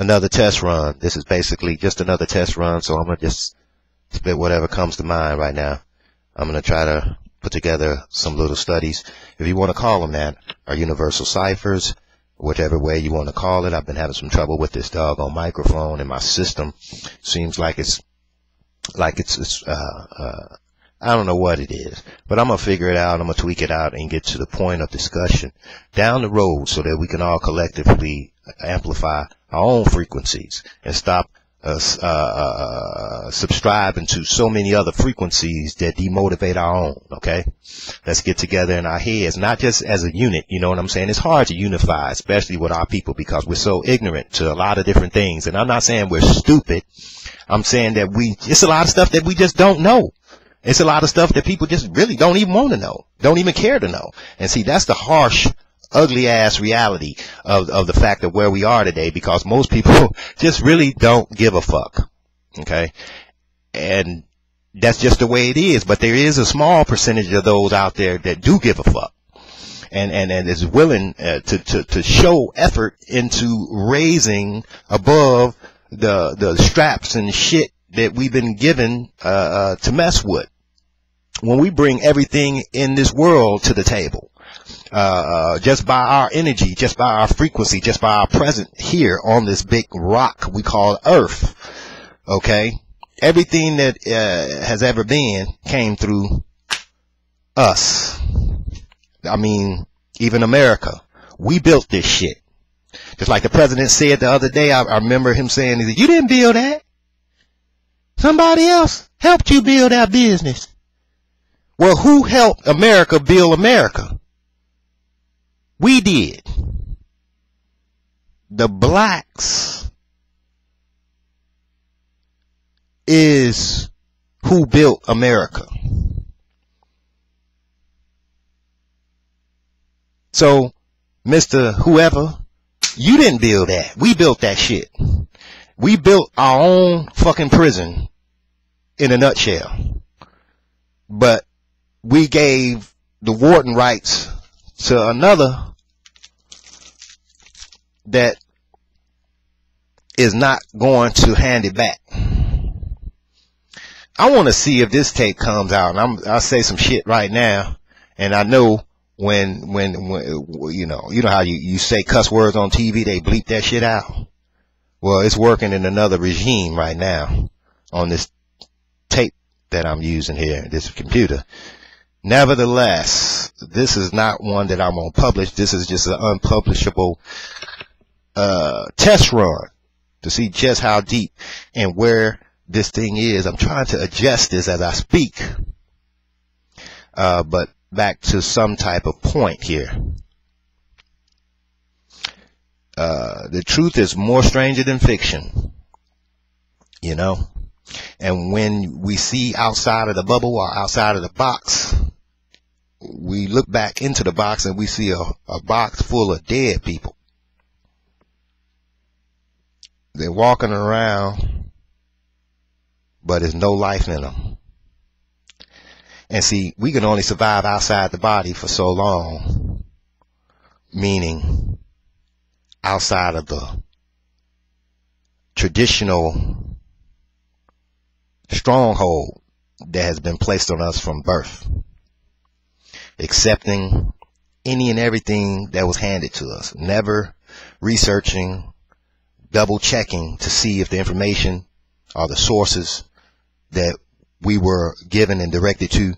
another test run. This is basically just another test run, so I'm going to just spit whatever comes to mind right now. I'm going to try to put together some little studies, if you want to call them that, or universal ciphers, whichever way you want to call it. I've been having some trouble with this doggone microphone, and my system seems like it's I don't know what it is, but I'm going to figure it out. I'm going to tweak it out and get to the point of discussion down the road so that we can all collectively amplify our own frequencies and stop subscribing to so many other frequencies that demotivate our own. Okay, let's get together in our heads, not just as a unit. You know what I'm saying? It's hard to unify, especially with our people, because we're so ignorant to a lot of different things. And I'm not saying we're stupid. I'm saying that it's a lot of stuff that we just don't know. It's a lot of stuff that people just really don't even want to know, don't even care to know. And see, that's the harsh, ugly ass reality of the fact of where we are today, because most people just really don't give a fuck. Okay. And that's just the way it is. But there is a small percentage of those out there that do give a fuck and is willing to show effort into raising above the straps and shit that we've been given to mess with. When we bring everything in this world to the table, just by our energy, just by our frequency, just by our presence here on this big rock we call Earth, okay? Everything that has ever been came through us. I mean, even America. We built this shit. Just like the president said the other day, I remember him saying, he said, "You didn't build that. Somebody else helped you build that business." Well, who helped America build America? We did. The blacks is who built America. So, Mr. Whoever, you didn't build that. We built that shit. We built our own fucking prison in a nutshell. But we gave the warden rights to another that is not going to hand it back. I want to see if this tape comes out, and I'll say some shit right now, and I know when you know how you say cuss words on TV, they bleep that shit out. Well, it's working in another regime right now on this tape that I'm using here, this computer. Nevertheless, this is not one that I'm going to publish. This is just an unpublishable test run to see just how deep and where this thing is. I'm trying to adjust this as I speak. But back to some type of point here. The truth is more stranger than fiction, you know. And when we see outside of the bubble or outside of the box, we look back into the box and we see a box full of dead people. They're walking around, but there's no life in them. And see, we can only survive outside the body for so long, meaning outside of the traditional stronghold that has been placed on us from birth, accepting any and everything that was handed to us, never researching, double checking to see if the information or the sources that we were given and directed to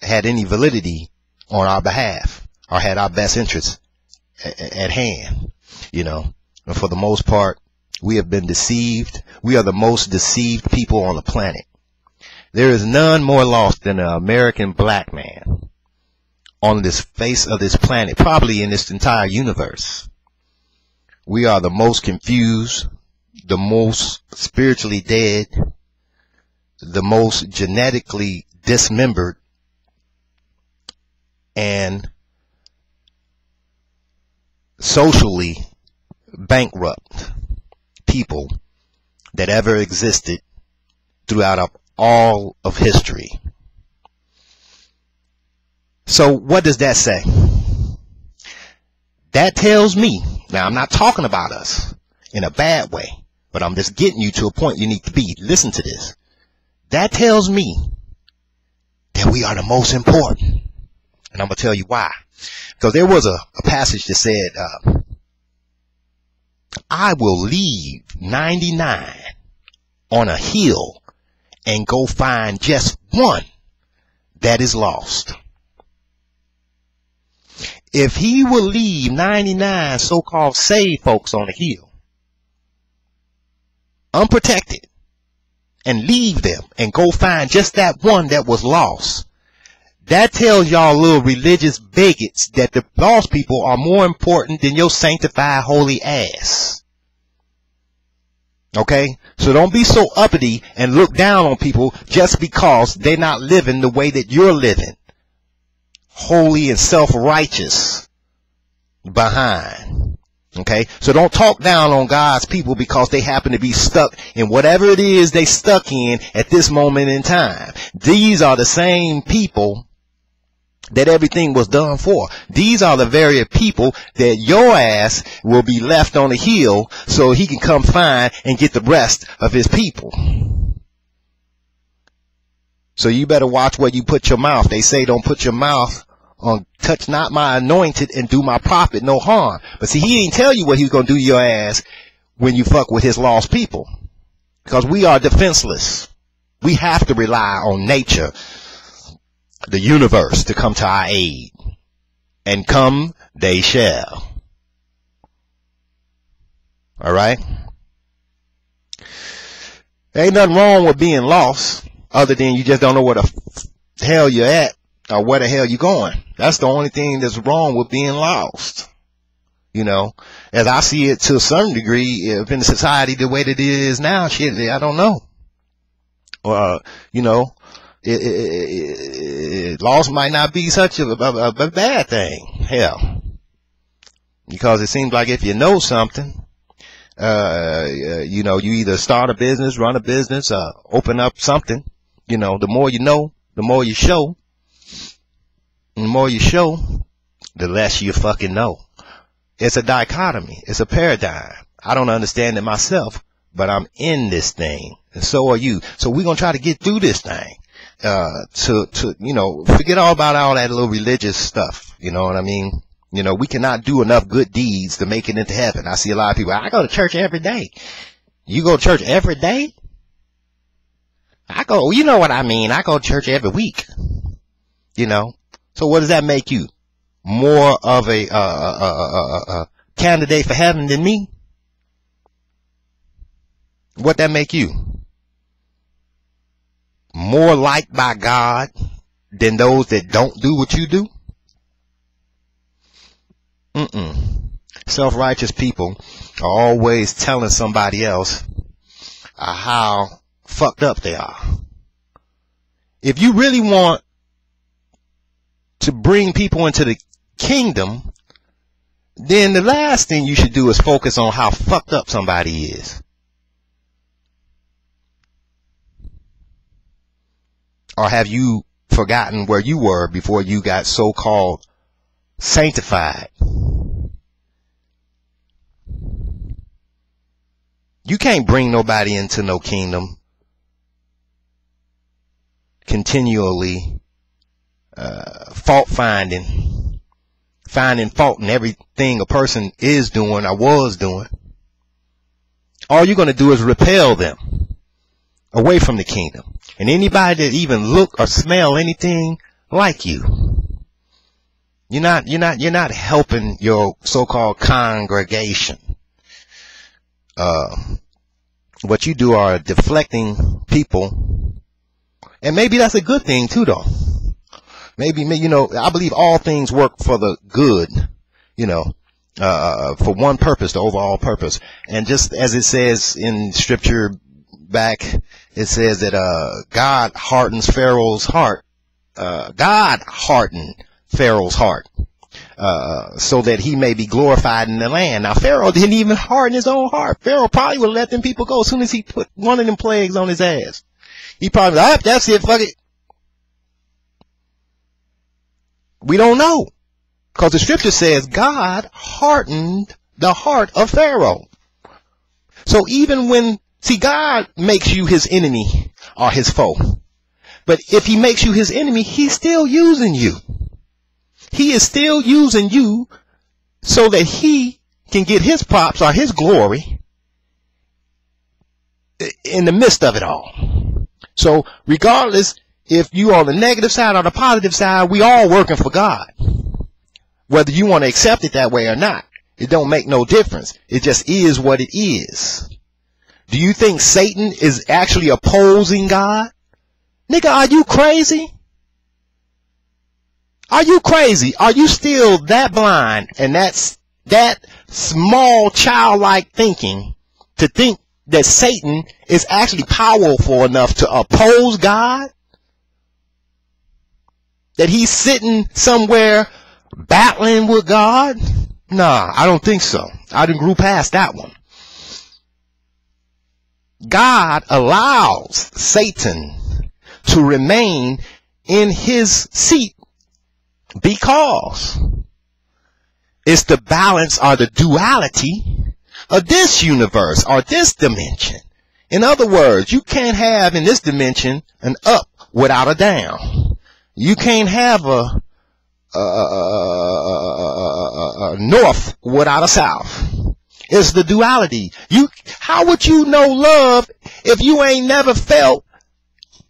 had any validity on our behalf or had our best interests at hand, you know. And for the most part, we have been deceived. We are the most deceived people on the planet. There is none more lost than an American black man on this face of this planet, probably in this entire universe. We are the most confused, the most spiritually dead, the most genetically dismembered, and socially bankrupt people that ever existed throughout all of history. So what does that say? That tells me, now I'm not talking about us, in a bad way. But I'm just getting you to a point you need to be. Listen to this. That tells me that we are the most important. And I'm going to tell you why. Because there was a passage that said, I will leave 99 on a hill and go find just one that is lost. If he will leave 99 so-called saved folks on the hill, unprotected, and leave them and go find just that one that was lost, that tells y'all little religious bigots that the lost people are more important than your sanctified holy ass. Okay? So don't be so uppity and look down on people just because they're not living the way that you're living. Holy and self-righteous behind. Okay? So don't talk down on God's people because they happen to be stuck in whatever it is they stuck in at this moment in time. These are the same people that everything was done for. These are the very people that your ass will be left on the hill so he can come find and get the rest of his people. So you better watch where you put your mouth. They say don't put your mouth on touch not my anointed and do my prophet no harm. But see, he didn't tell you what he was going to do to your ass when you fuck with his lost people. Because we are defenseless. We have to rely on nature, the universe, to come to our aid. And come they shall. Alright? Ain't nothing wrong with being lost, other than you just don't know where the hell you're at or where the hell you're going. That's the only thing that's wrong with being lost. You know, as I see it to a certain degree, if in the society the way that it is now, shit, I don't know. You know, lost might not be such a bad thing. Hell, because it seems like if you know something, you know, you either start a business, run a business, open up something. You know, the more you know, the more you show. And the more you show, the less you fucking know. It's a dichotomy. It's a paradigm. I don't understand it myself, but I'm in this thing, and so are you. So we're gonna try to get through this thing. To you know, forget all about all that little religious stuff. You know what I mean? You know, we cannot do enough good deeds to make it into heaven. I see a lot of people. I go to church every day. You go to church every day? I go. You know what I mean? I go to church every week. You know. So what does that make you? More of a candidate for heaven than me? What that make you? More liked by God than those that don't do what you do? Self-righteous people are always telling somebody else how fucked up they are. If you really want to bring people into the kingdom, then the last thing you should do is focus on how fucked up somebody is. Or have you forgotten where you were before you got so-called sanctified? You can't bring nobody into no kingdom continually fault finding fault in everything a person is doing or was doing. All you're going to do is repel them away from the kingdom. And anybody that even look or smell anything like you, you're not helping your so-called congregation. What you do are deflecting people, and maybe that's a good thing too, though. Maybe, you know, I believe all things work for the good, you know, for one purpose, the overall purpose. And just as it says in scripture back, it says that God hardens Pharaoh's heart. God hardened Pharaoh's heart so that he may be glorified in the land. Now, Pharaoh didn't even harden his own heart. Pharaoh probably would let them people go as soon as he put one of them plagues on his ass. He probably, that's it, fuck it. We don't know, because the scripture says God hardened the heart of Pharaoh. So even when, see, God makes you his enemy or his foe. But if he makes you his enemy, he's still using you. He is still using you so that he can get his props or his glory in the midst of it all. So regardless if you on the negative side or the positive side, we all working for God. Whether you want to accept it that way or not, it don't make no difference. It just is what it is. Do you think Satan is actually opposing God? Nigga, are you crazy? Are you crazy? Are you still that blind and that small childlike thinking to think that Satan is actually powerful enough to oppose God? That he's sitting somewhere battling with God? Nah, I don't think so. I done grew past that one. God allows Satan to remain in his seat because it's the balance or the duality of this universe or this dimension. In other words, you can't have in this dimension an up without a down. You can't have a north without a south. It's the duality. How would you know love if you ain't never felt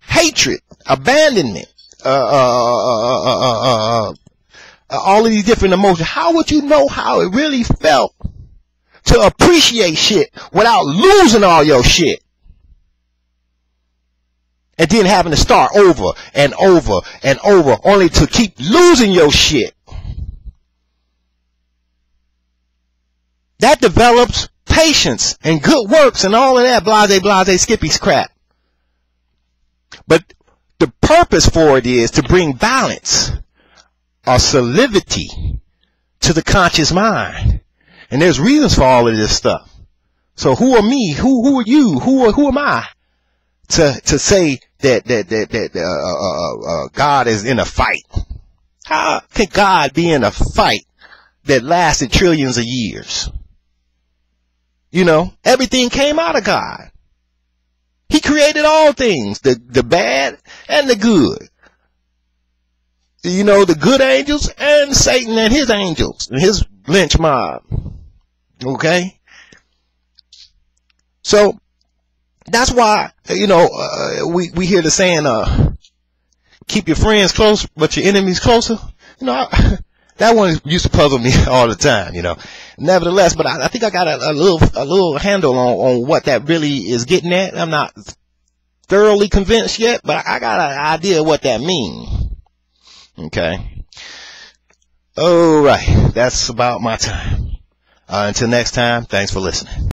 hatred, abandonment, all of these different emotions? How would you know how it really felt to appreciate shit without losing all your shit? And then having to start over and over and over only to keep losing your shit. That develops patience and good works and all of that blase skippy crap. But the purpose for it is to bring balance or solidity to the conscious mind. And there's reasons for all of this stuff. So who are me? Who are you? Who am I to say that God is in a fight? How can God be in a fight that lasted trillions of years? You know, everything came out of God. He created all things, the bad and the good. You know, the good angels and Satan and his angels and his lynch mob. Okay? So, that's why, you know, we hear the saying, keep your friends close, but your enemies closer. You know, that one used to puzzle me all the time, you know. Nevertheless, but I think I got a little handle on what that really is getting at. I'm not thoroughly convinced yet, but I got an idea of what that means. Okay. All right. That's about my time. Until next time, thanks for listening.